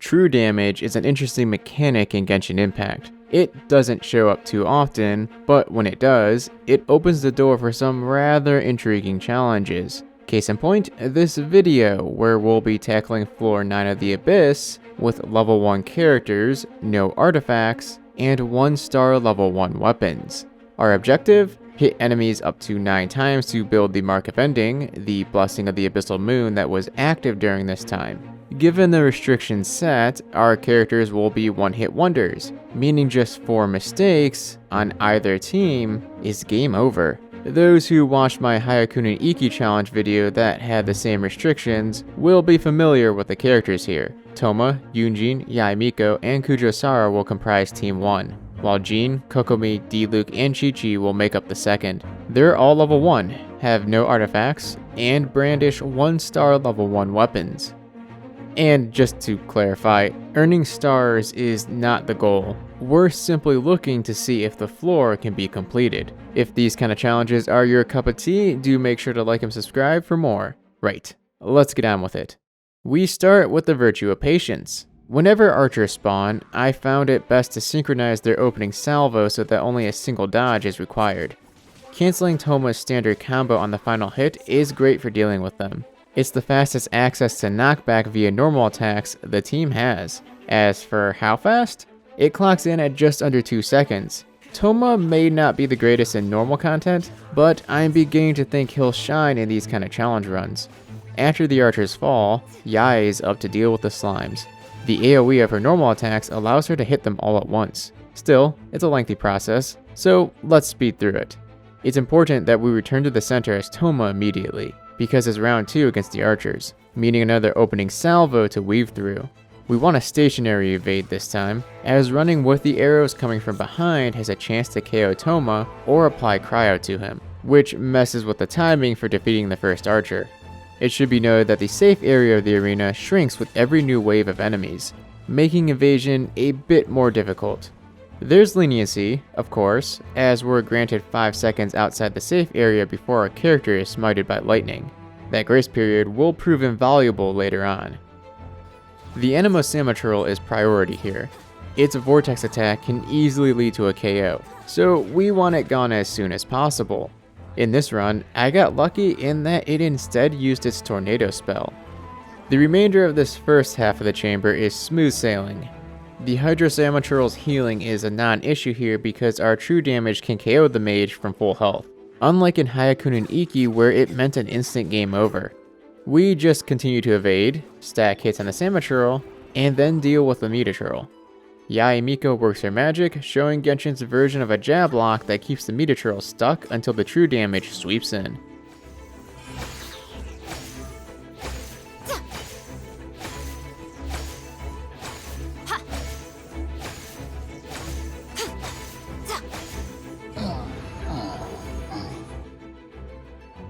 True damage is an interesting mechanic in Genshin Impact. It doesn't show up too often, but when it does, it opens the door for some rather intriguing challenges. Case in point, this video, where we'll be tackling floor 9 of the Abyss with level 1 characters, no artifacts, and 1-star level 1 weapons. Our objective? Hit enemies up to 9 times to build the Mark of Ending, the blessing of the Abyssal Moon that was active during this time. Given the restrictions set, our characters will be one-hit wonders, meaning just 4 mistakes on either team is game over. Those who watched my Hyakunin Iki challenge video that had the same restrictions will be familiar with the characters here. Toma, Yunjin, Yae Miko, and Kujosara will comprise Team 1, while Jean, Kokomi, Diluc, and Chi-Chi will make up the second. They're all level 1, have no artifacts, and brandish 1-star level 1 weapons. And just to clarify, earning stars is not the goal. We're simply looking to see if the floor can be completed. If these kind of challenges are your cup of tea, do make sure to like and subscribe for more. Right, let's get on with it. We start with the virtue of patience. Whenever archers spawn, I found it best to synchronize their opening salvo so that only a single dodge is required. Canceling Toma's standard combo on the final hit is great for dealing with them. It's the fastest access to knockback via normal attacks the team has. As for how fast, it clocks in at just under 2 seconds. Toma may not be the greatest in normal content, but I'm beginning to think he'll shine in these kind of challenge runs. After the archers fall, Yae is up to deal with the slimes. The AoE of her normal attacks allows her to hit them all at once. Still, it's a lengthy process, so let's speed through it. It's important that we return to the center as Toma immediately, because it's round 2 against the archers, meaning another opening salvo to weave through. We want a stationary evade this time, as running with the arrows coming from behind has a chance to KO Toma or apply cryo to him, which messes with the timing for defeating the first archer. It should be noted that the safe area of the arena shrinks with every new wave of enemies, making evasion a bit more difficult. There's leniency, of course, as we're granted 5 seconds outside the safe area before our character is smited by lightning. That grace period will prove invaluable later on. The Anemo Samotril is priority here. Its vortex attack can easily lead to a KO, so we want it gone as soon as possible. In this run, I got lucky in that it instead used its tornado spell. The remainder of this first half of the chamber is smooth sailing. The Hydro Samotril's healing is a non-issue here because our true damage can KO the mage from full health, unlike in Hyakunin Iki where it meant an instant game over. We just continue to evade, stack hits on the Samotril, and then deal with the Metatril. Yae Miko works her magic, showing Genshin's version of a jab lock that keeps the Metatril stuck until the true damage sweeps in.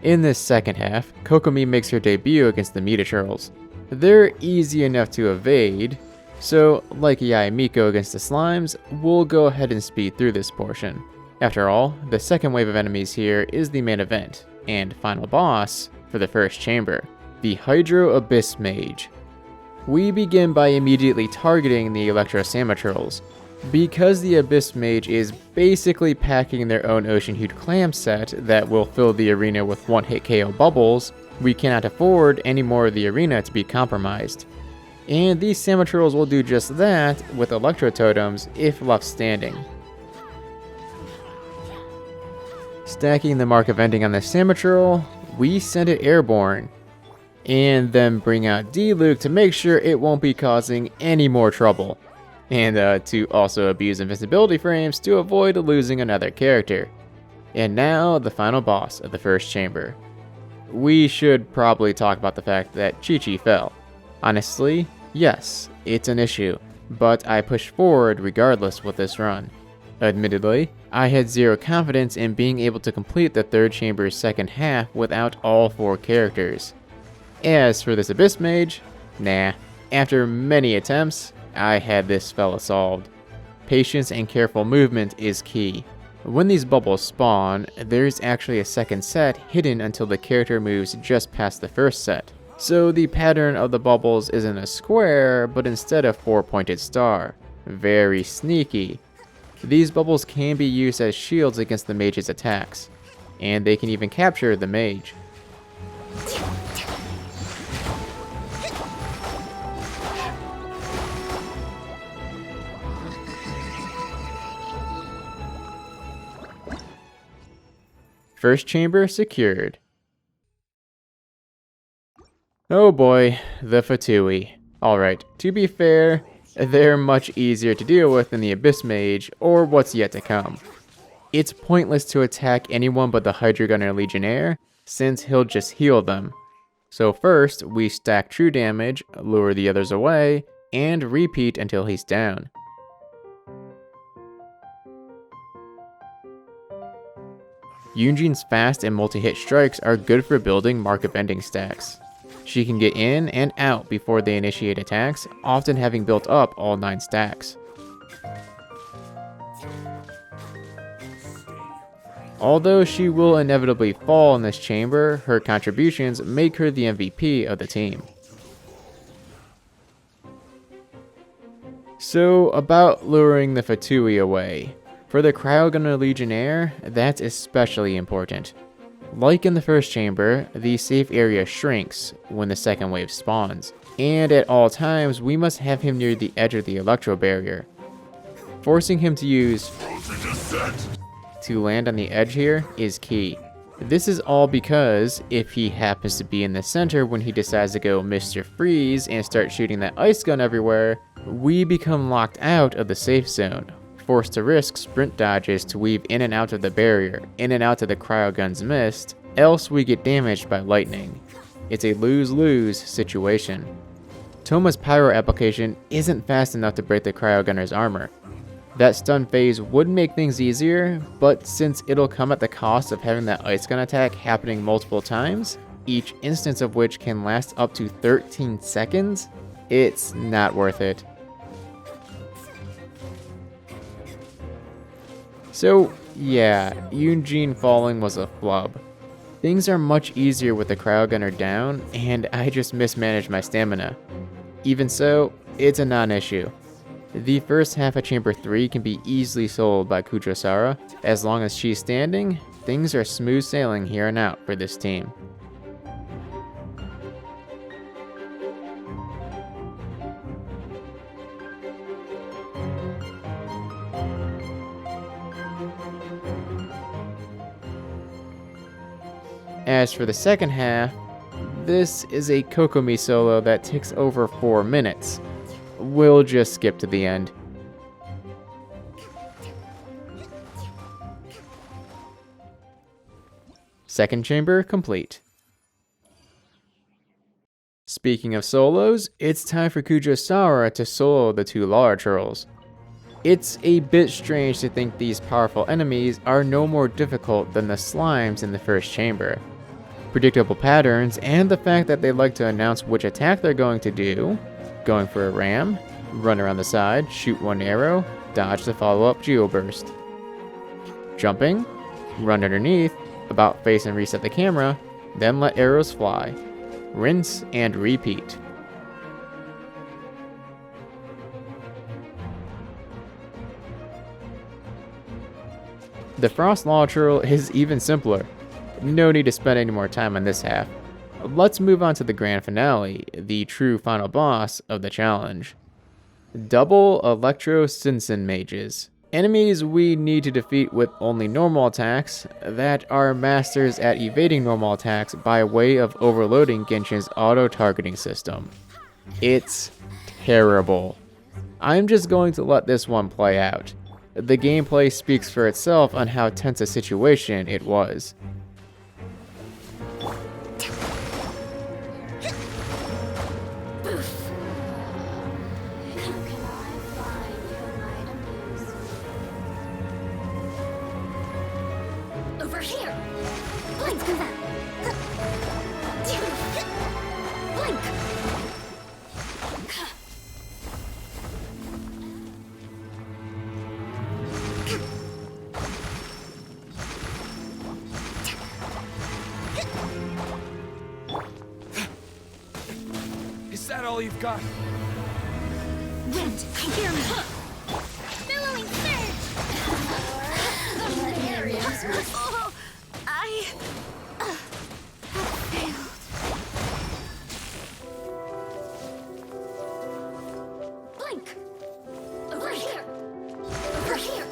In this second half, Kokomi makes her debut against the Metatrils. They're easy enough to evade, so like Yae Miko against the slimes, we'll go ahead and speed through this portion. After all, the second wave of enemies here is the main event, and final boss for the first chamber, the Hydro Abyss Mage. We begin by immediately targeting the Electro Samotrils. Because the Abyss Mage is basically packing their own ocean-hued clam set that will fill the arena with one-hit KO bubbles, we cannot afford any more of the arena to be compromised. And these Samotrils will do just that with Electro Totems if left standing. Stacking the Mark of Ending on the Samotril, we send it airborne. And then bring out Diluc to make sure it won't be causing any more trouble. And to also abuse invincibility frames to avoid losing another character. And now, the final boss of the first chamber. We should probably talk about the fact that Chi-Chi fell. Honestly, yes, it's an issue, but I pushed forward regardless with this run. Admittedly, I had zero confidence in being able to complete the third chamber's second half without all 4 characters. As for this Abyss Mage, nah. After many attempts, I had this fella solved. Patience and careful movement is key. When these bubbles spawn, there's actually a second set hidden until the character moves just past the first set. So the pattern of the bubbles isn't a square, but instead a four-pointed star. Very sneaky. These bubbles can be used as shields against the mage's attacks, and they can even capture the mage. First chamber secured. Oh boy, the Fatui. Alright, to be fair, they're much easier to deal with than the Abyss Mage, or what's yet to come. It's pointless to attack anyone but the Hydra Gunner Legionnaire, since he'll just heal them. So first, we stack true damage, lure the others away, and repeat until he's down. Yunjin's fast and multi-hit strikes are good for building market bending stacks. She can get in and out before they initiate attacks, often having built up all 9 stacks. Although she will inevitably fall in this chamber, her contributions make her the MVP of the team. So about luring the Fatui away. For the Cryogunner Legionnaire, that's especially important. Like in the first chamber, the safe area shrinks when the second wave spawns, and at all times we must have him near the edge of the electro barrier. Forcing him to use to land on the edge here is key. This is all because if he happens to be in the center when he decides to go Mr. Freeze and start shooting that ice gun everywhere, we become locked out of the safe zone, forced to risk sprint dodges to weave in and out of the barrier, in and out of the cryogun's mist, else we get damaged by lightning. It's a lose-lose situation. Toma's pyro application isn't fast enough to break the cryogunner's armor. That stun phase would make things easier, but since it'll come at the cost of having that ice gun attack happening multiple times, each instance of which can last up to 13 seconds, it's not worth it. So yeah, Yunjin falling was a flub. Things are much easier with the cryogunner down, and I just mismanaged my stamina. Even so, it's a non-issue. The first half of Chamber 3 can be easily sold by Kujosara. As long as she's standing, things are smooth sailing here and out for this team. As for the second half, this is a Kokomi solo that takes over 4 minutes. We'll just skip to the end. Second chamber complete. Speaking of solos, it's time for Kujosara to solo the 2 large hurls. It's a bit strange to think these powerful enemies are no more difficult than the slimes in the first chamber. Predictable patterns, and the fact that they like to announce which attack they're going to do, going for a ram, run around the side, shoot 1 arrow, dodge the follow-up geoburst. Jumping, run underneath, about face and reset the camera, then let arrows fly. Rinse and repeat. The Frost Law Churl is even simpler. No need to spend any more time on this half. Let's move on to the grand finale, the true final boss of the challenge. Double Electro Sinsen Mages. Enemies we need to defeat with only normal attacks that are masters at evading normal attacks by way of overloading Genshin's auto-targeting system. It's terrible. I'm just going to let this one play out. The gameplay speaks for itself on how tense a situation it was. Over here! Blink! Blink! all you've got? Wind, hear me. Billowing surge. Oh, I have failed. Blink. Over here. Over here.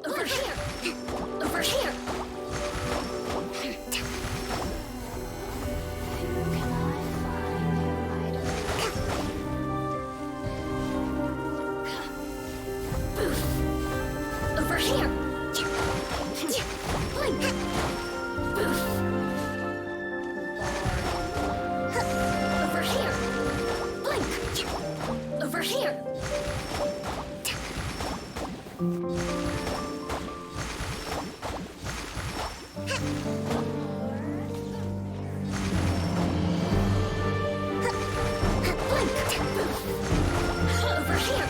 Over here. Over here. Over here. Blink. Boof. Over here. Blink. Over here. Over here.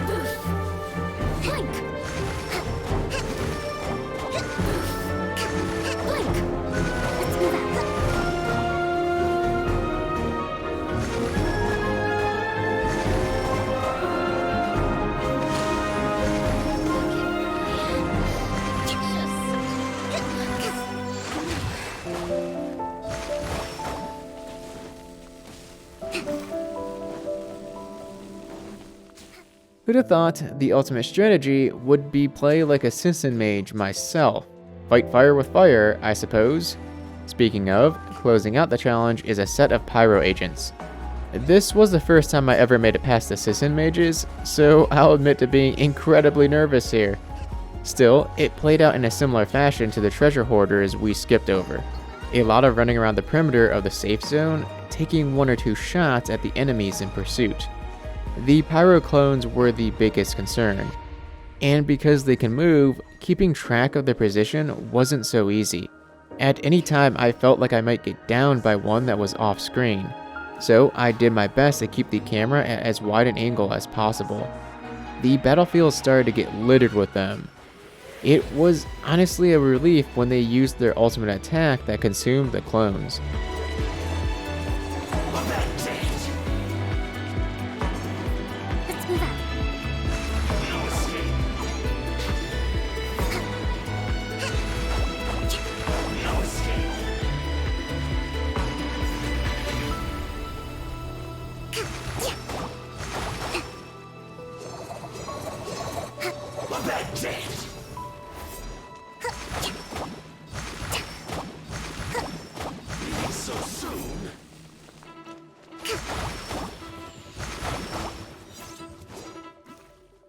Boof. Blink. Blink. Let's move out. Who'd have thought the ultimate strategy would be play like a Citizen Mage myself? Fight fire with fire, I suppose. Speaking of, closing out the challenge is a set of pyro agents. This was the first time I ever made it past the Citizen Mages, so I'll admit to being incredibly nervous here. Still, it played out in a similar fashion to the treasure hoarders we skipped over. A lot of running around the perimeter of the safe zone, taking 1 or 2 shots at the enemies in pursuit. The pyro clones were the biggest concern, and because they can move, keeping track of their position wasn't so easy. At any time I felt like I might get downed by one that was off screen, so I did my best to keep the camera at as wide an angle as possible. The battlefield started to get littered with them. It was honestly a relief when they used their ultimate attack that consumed the clones. Let's move out.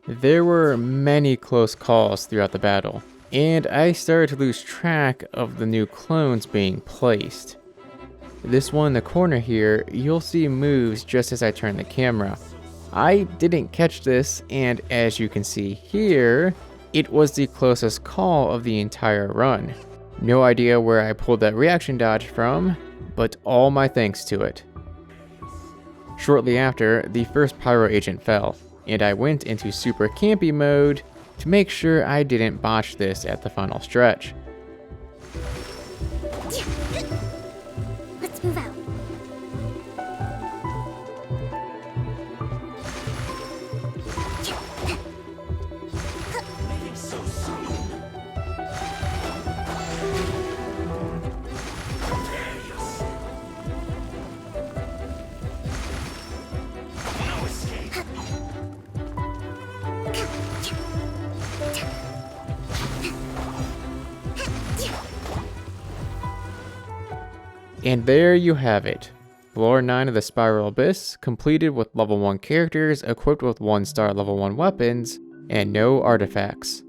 There were many close calls throughout the battle, and I started to lose track of the new clones being placed. This one in the corner here, you'll see moves just as I turn the camera. I didn't catch this, and as you can see here, it was the closest call of the entire run. No idea where I pulled that reaction dodge from, but all my thanks to it. Shortly after, the first pyro agent fell, and I went into super campy mode to make sure I didn't botch this at the final stretch. Let's move out. And there you have it. Floor 9 of the Spiral Abyss, completed with level 1 characters equipped with 1-star level 1 weapons, and no artifacts.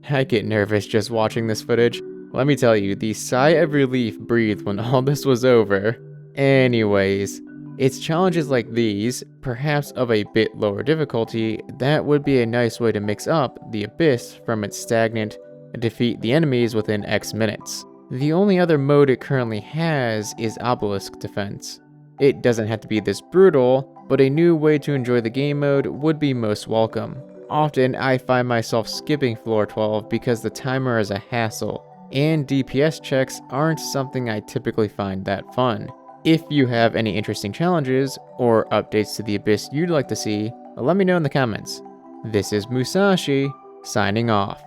I get nervous just watching this footage. Let me tell you, the sigh of relief breathed when all this was over. Anyways, it's challenges like these, perhaps of a bit lower difficulty, that would be a nice way to mix up the Abyss from its stagnant, defeat the enemies within X minutes. The only other mode it currently has is Obelisk Defense. It doesn't have to be this brutal, but a new way to enjoy the game mode would be most welcome. Often I find myself skipping floor 12 because the timer is a hassle, and DPS checks aren't something I typically find that fun. If you have any interesting challenges or updates to the Abyss you'd like to see, let me know in the comments. This is Musashi, signing off.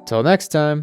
Till next time.